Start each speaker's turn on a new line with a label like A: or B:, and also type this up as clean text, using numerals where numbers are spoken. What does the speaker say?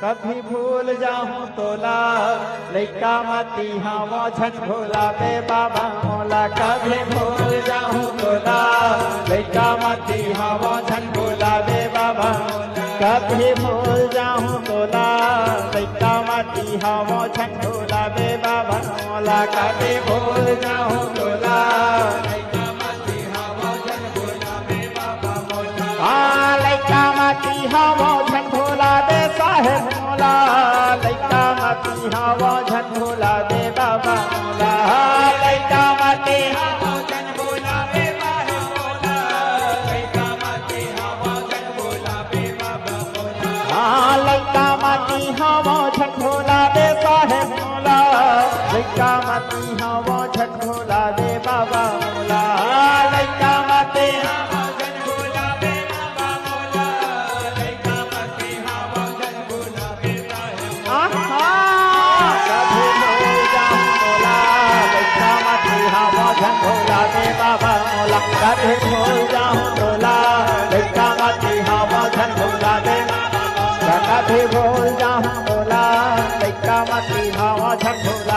A: कभी भूल जाऊं तोला लइका मती हवा छन भोला बे बाबा मोला कभी भूल जाऊं तोला लइका मती हवा छन भोला बे बाबा कभी भूल जाऊं तोला लइका मती हवा छन भोला बे बाबा मोला कभी भूल जाऊं तोला लइका मती हवा छन भोला बे बाबा मोला हाँ लइका मती हवा छन भोला बे साहेब मोला लइका मती हवा छन भोला बे बाबा मोला लइका मती हवा छन भोला बे बाबा मोला लइका मती हवा छन भोला बे बाबा मोला हाँ लइका मती हवा छन भोला बे साहेब मोला लइका मती हवा छन भोला बे बाबा मोला लइका मती हवा छन भोला बे बाबा मोला लइका मती हवा छन भोला बे आहा कभी भूल जाऊं तोला लइका मती हवा छन भोला बे बाबा मोला कभी भूल जाऊं तोला लइका मती हवा छन भोला बे कभी भूल जाऊं तोला लइका मती हवा छन भोला